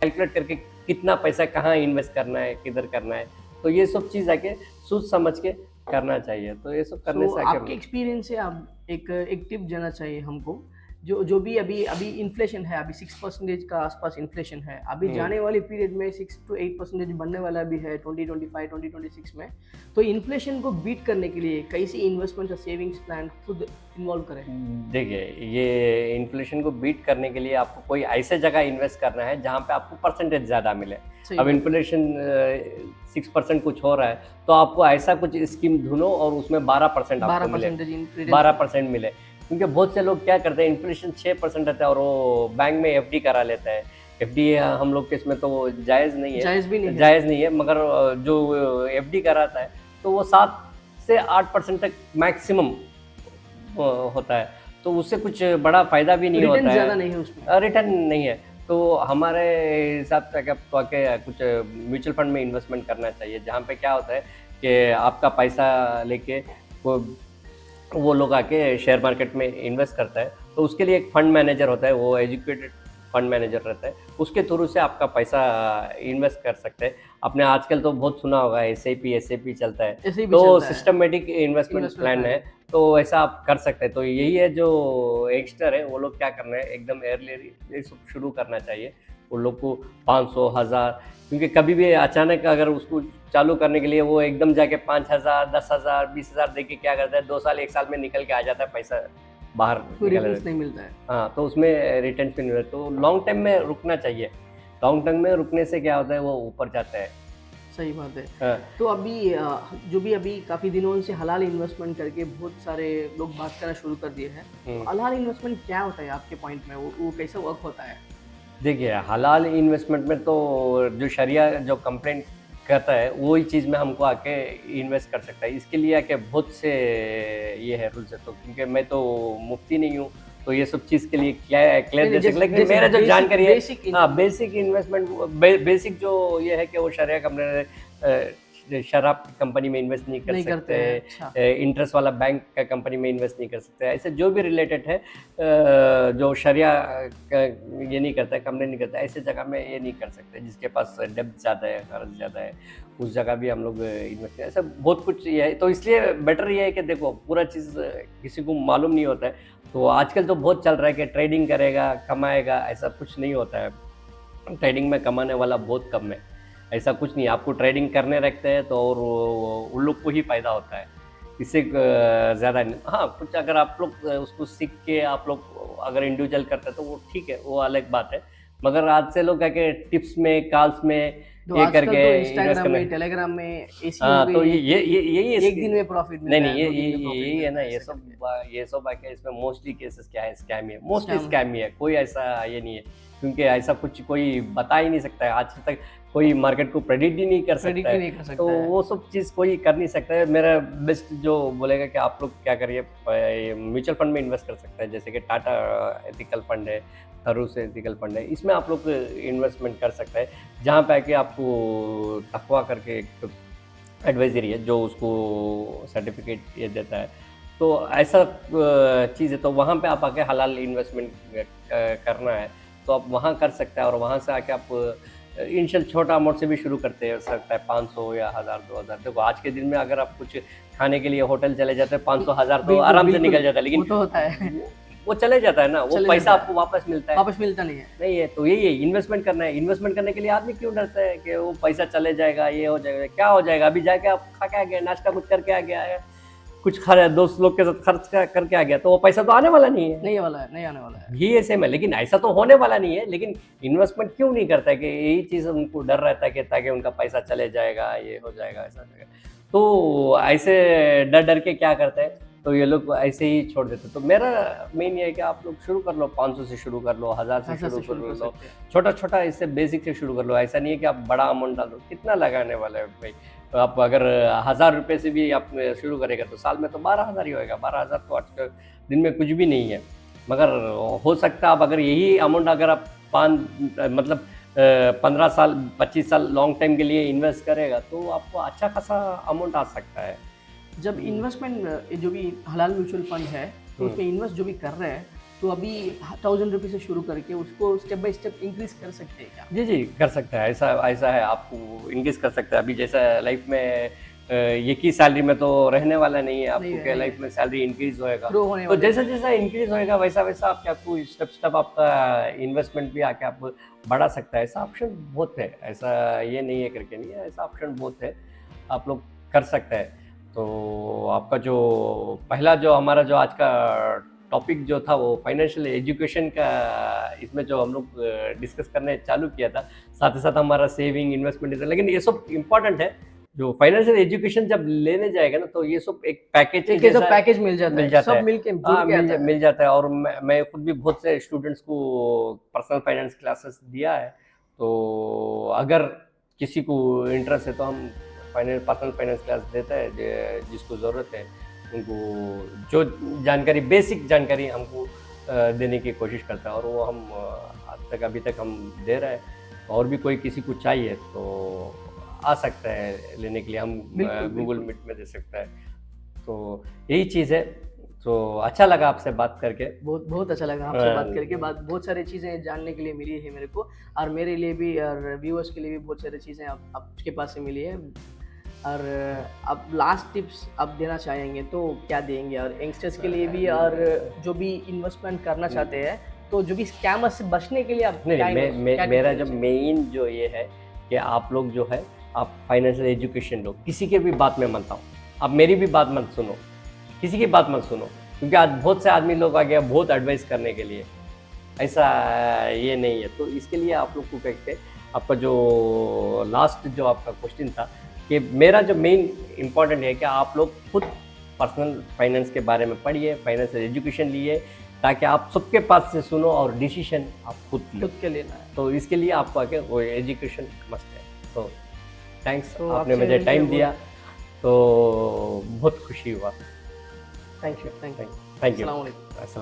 Calculate करके कितना पैसा कहाँ इन्वेस्ट करना है, किधर करना है, तो ये सब चीज़ आके सोच समझ के करना चाहिए। तो ये सब करने सो से आके हम आपके लोग एक्सपीरियंस से आप एक एक टिप देना चाहिए हमको, जो जो भी अभी अभी इन्फ्लेशन है, अभी 6% का आसपास इन्फ्लेशन है, अभी हुँ। जाने वाली पीरियड में 6 to 8% बनने वाला भी है 2025 2026 में। तो इन्फ्लेशन को बीट करने के लिए कैसी इन्वेस्टमेंट और सेविंग्स प्लान खुद इन्वॉल्व करें? देखिए, ये इन्फ्लेशन को बीट करने के लिए आपको कोई ऐसे जगह इन्वेस्ट करना है जहाँ पे आपको परसेंटेज ज़्यादा मिले। सही अब बात है। इन्फ्लेशन 6% कुछ हो रहा है, तो आपको ऐसा कुछ स्कीम ढूँढो और उसमें 12% बारह आपको मिले, परसेंटेज इन रिटर्न मिले। 12% मिले। क्योंकि बहुत से लोग क्या करते हैं, इन्फ्लेशन 6% रहता है और वो बैंक में एफडी करा लेता है। एफडी हम लोग के इसमें तो जायज़ भी नहीं है। जायज़ नहीं है, मगर जो एफडी कराता है, तो वो 7 से 8% तक मैक्सिमम होता है, तो उससे कुछ बड़ा फ़ायदा भी नहीं रिटर्न होता ज़्यादा है। नहीं है उसमें। रिटर्न नहीं है, तो हमारे हिसाब से क्या आपको आके कुछ म्यूचुअल फंड में इन्वेस्टमेंट करना चाहिए, जहाँ पे क्या होता है कि आपका पैसा लेके वो वो लोग आके शेयर मार्केट में इन्वेस्ट करता है, तो उसके लिए एक फंड मैनेजर होता है, वो एजुकेटेड फंड मैनेजर रहता है, उसके थ्रू से आपका पैसा इन्वेस्ट कर सकते हैं। आपने आजकल तो बहुत सुना होगा एसआईपी एसआईपी चलता है, ऐसे ही भी तो चलता है। Systematic investment investment plan plan. है, तो ऐसा आप कर सकते हैं। तो यही है जो यंगस्टर है, वो लोग क्या करना है, एकदम अर्ली ये सब शुरू करना चाहिए। उन लोग को 500, 1000, क्योंकि कभी भी अचानक अगर उसको चालू करने के लिए वो एकदम जाके 5000, 10,000, 20,000 दे के क्या करता है, 2 साल, 1 साल में निकल के आ जाता है पैसा बाहर कोई निकल रिटर्न्स जाता नहीं है। मिलता है। हाँ, तो उसमें रिटर्न्स भी नहीं मिलते, तो लॉन्ग टर्म में रुकना चाहिए। लॉन्ग टर्म में रुकने से क्या होता है, वो ऊपर जाता है। सही बात है। हाँ, तो अभी जो भी अभी काफ़ी दिनों से हलाल इन्वेस्टमेंट करके बहुत सारे लोग बात करना शुरू कर दिए हैं। तो हुँ। हलाल इन्वेस्टमेंट क्या होता है आपके पॉइंट में? वो कैसे वर्क होता है? देखिए, हलाल इन्वेस्टमेंट में तो जो शरिया जो कंप्लेंट कहता है, वही चीज़ में हमको आके इन्वेस्ट कर सकता है। इसके लिए आके बहुत से ये है रूल्स है, तो क्योंकि मैं तो मुफ्ती नहीं हूँ, तो ये सब चीज़ के लिए क्लियर नहीं, नहीं, दे सकता, जैसे लेकिन जैसे मेरा जो बेसिक जानकारी है, बेसिक इन हाँ, बेसिक इन्वेस्टमेंट बेसिक जो ये है कि वो शरिया कंपनी शराब की कंपनी में इन्वेस्ट नहीं कर नहीं करते सकते, हैं। अच्छा। इंटरेस्ट वाला बैंक का कंपनी में इन्वेस्ट नहीं कर सकते। ऐसे जो भी रिलेटेड है जो शरिया का ये नहीं करता है, कंप्लेन नहीं करता है, ऐसे जगह में ये नहीं कर सकते, जिसके पास डेब्ट ज़्यादा है, कर्ज ज़्यादा है, उस जगह भी हम लोग इन्वेस्ट ऐसा बहुत कुछ ये है। तो इसलिए बेटर ये है कि देखो पूरा चीज़ किसी को मालूम नहीं होता है, तो आजकल तो बहुत चल रहा है कि ट्रेडिंग करेगा, कमाएगा, ऐसा कुछ नहीं होता है। ट्रेडिंग में कमाने वाला बहुत कम है, ऐसा कुछ नहीं है। आपको ट्रेडिंग करने रखते हैं तो और उन लोग को ही फ़ायदा होता है, इससे ज़्यादा नहीं। हाँ, कुछ अगर आप लोग उसको सीख के आप लोग अगर इंडिविजुअल करते हैं तो वो ठीक है, वो अलग बात है। मगर आज से लोग क्या कि टिप्स में, कॉल्स में तो ये आजकल करके तो इन्वेस्ट इंस्टाग्राम करने। में, टेलीग्राम में ऐसी हो हाँ, तो गई है कि यही है 1 दिन में प्रॉफ़िट नहीं, मिलता नहीं, है, 2 दिन में प्रॉफ़िट यही है ना, मिलता है ऐसे करके। ये सब आके इसमें मोस्टली केसेस क्या है, स्कैम ही है, मोस्टली स्कैम है। स्कैम ही है, कोई ऐसा ये नहीं है, क्योंकि ऐसा कुछ कोई बता ही नहीं सकता है, आज तक कोई मार्केट को प्रेडिक्ट ही नहीं कर सकता प्रेडिक्ट ही है, नहीं कर तो सकता है। वो सब चीज़ कोई कर नहीं सकता है। मेरा बेस्ट जो बोलेगा कि आप लोग क्या करिए, ये म्यूचुअल फंड में इन्वेस्ट कर सकते हैं, जैसे कि टाटा एथिकल फंड है, थरूर एथिकल फंड है, इसमें आप लोग इन्वेस्टमेंट कर सकते हैं, जहाँ पे आके आपको तकवा करके एक एडवाइज़री है, जो उसको सर्टिफ़िकेट ये देता है। तो ऐसा चीज़ है, तो वहाँ पे आप आके हलाल इन्वेस्टमेंट करना है, तो आप वहाँ कर सकते हैं और वहाँ से आके आप इनिशियल छोटा अमाउंट से भी शुरू करते हो सकता है, 500 या 1000, 2000। देखो आज के दिन में अगर आप कुछ खाने के लिए होटल चले जाते हैं, 500, 1000 तो बिल्कुल, आराम से बिल्कुल, निकल जाता है, लेकिन वो तो होता है। वो चले जाता है ना, वो चले पैसा जाता आपको है, वापस मिलता है। वापस मिलता नहीं है। नहीं है, तो यही है, इन्वेस्टमेंट करना है। इन्वेस्टमेंट करने के लिए आदमी क्यों डरता है कि वो पैसा चले जाएगा, ये हो जाएगा, क्या हो जाएगा? अभी जाके आप खा के आ गए, नाश्ता कुछ करके आ गया है, कुछ दोस्त लोग के साथ खर्च करके आ गया, तो वो पैसा तो आने वाला नहीं है। नहीं वाला है, नहीं आने वाला है। भी ये सेम है, लेकिन ऐसा तो होने वाला नहीं है, लेकिन इन्वेस्टमेंट क्यों नहीं करता है कि यही चीज़ उनको डर रहता है कि ताकि उनका पैसा चले जाएगा, ये हो जाएगा, ऐसा हो जाएगा। तो ऐसे डर-डर के क्या करते हैं, तो ये लोग ऐसे ही छोड़ देते हैं। तो मेरा मेन ये है कि आप लोग शुरू कर लो, 500 से शुरू कर लो, 1000 से ऐसा शुरू से कर शुरू कर लो, सकते हैं। छोटा-छोटा इससे बेसिक से शुरू कर लो। ऐसा नहीं है कि आप बड़ा अमाउंट डाल दो, कितना लगाने वाले हो भाई? तो आप अगर ₹1000 से भी आप शुरू करेगा तो साल में तो 12,000 ही होएगा। 12,000 तो आज के दिन में कुछ भी नहीं है। मगर हो सकता है आप अगर यही अमाउंट अगर आप 5 मतलब 15 साल, 25 साल लॉन्ग टाइम के लिए इन्वेस्ट करेगा तो आपको अच्छा खासा अमाउंट आ सकता है। जब हुँ, इन्वेस्टमेंट जो भी हलाल म्यूचुअल फंड है, तो हुँ। उसमें इन्वेस्ट जो भी कर रहे हैं, तो अभी 1000 रुपये से शुरू करके उसको स्टेप बाय स्टेप इंक्रीज कर सकते हैं क्या? जी जी कर सकता है, ऐसा ऐसा है, आपको इंक्रीज कर सकता है। अभी जैसा लाइफ में एक ही सैलरी में तो रहने वाला नहीं है, नहीं आपको है, क्या नहीं लाइफ में सैलरी इंक्रीज होएगा, ग्रो होने तो वाले जैसा जैसा इंक्रीज होएगा वैसा वैसा आपको स्टेप स्टेप आपका इन्वेस्टमेंट भी आके आपको बढ़ा सकता है। ऐसा ऑप्शन बहुत है, ऐसा ये नहीं है करके नहीं है, ऐसा ऑप्शन बहुत है, आप लोग कर सकते हैं। तो आपका जो पहला जो हमारा जो आज का टॉपिक जो था वो फाइनेंशियल एजुकेशन का, इसमें जो हम लोग डिस्कस करने चालू किया था, साथ ही साथ हमारा सेविंग इन्वेस्टमेंट, लेकिन ये सब इम्पोर्टेंट है। जो फाइनेंशियल एजुकेशन जब लेने जाएगा ना तो ये सब एक पैकेज एक ऐसा पैकेज मिल जाता है, सब है। मिलके जुड़ हाँ, के आता है। मिल जाता है। और मैं खुद भी बहुत से स्टूडेंट्स को पर्सनल फाइनेंस क्लासेस दिया है, तो अगर किसी को इंटरेस्ट है तो हम पर्सनल फाइनेंस क्लास देते हैं, जिसको ज़रूरत है उनको जो जानकारी, बेसिक जानकारी हमको देने की कोशिश करता है, और वो हम आज तक अभी तक हम दे रहे हैं। और भी कोई किसी को चाहिए तो आ सकता है लेने के लिए, हम बिल्कुल, गूगल बिल्कुल। मीट में दे सकता है। तो यही चीज़ है। तो अच्छा लगा आपसे बात करके। बहुत बहुत अच्छा लगा आपसे बात अ, करके, बहुत सारी चीज़ें जानने के लिए मिली है मेरे को, और मेरे लिए भी और व्यूअर्स के लिए भी बहुत सारी चीज़ें आपके पास से मिली है। और आप लास्ट टिप्स आप देना चाहेंगे तो क्या देंगे, और यंगस्टर्स के लिए भी, और जो भी इन्वेस्टमेंट करना चाहते हैं तो जो भी स्कैमर से बचने के लिए आप नहीं क्या नहीं, मेरा जो मेन जो ये है कि आप लोग जो है आप फाइनेंशियल एजुकेशन लो, किसी के भी बात में मत आओ, आप मेरी भी बात मत सुनो, किसी की बात मत सुनो, क्योंकि आज बहुत से आदमी लोग आ गया बहुत एडवाइस करने के लिए, ऐसा ये नहीं है। तो इसके लिए आप लोग को कहते, आपका जो लास्ट जो आपका क्वेश्चन था कि मेरा जो मेन इम्पॉर्टेंट है कि आप लोग खुद पर्सनल फाइनेंस के बारे में पढ़िए, फाइनेंशियल एजुकेशन लिए, ताकि आप सबके पास से सुनो और डिसीजन आप खुद लो। खुद के लेना है। तो इसके लिए आपको आके वो एजुकेशन मस्ट है। तो थैंक्स, तो आपने आपसे मुझे मिलके टाइम दिया, तो बहुत खुशी हुआ। Thank you, thank you. Thank you. अस्सलाम वालेकुम।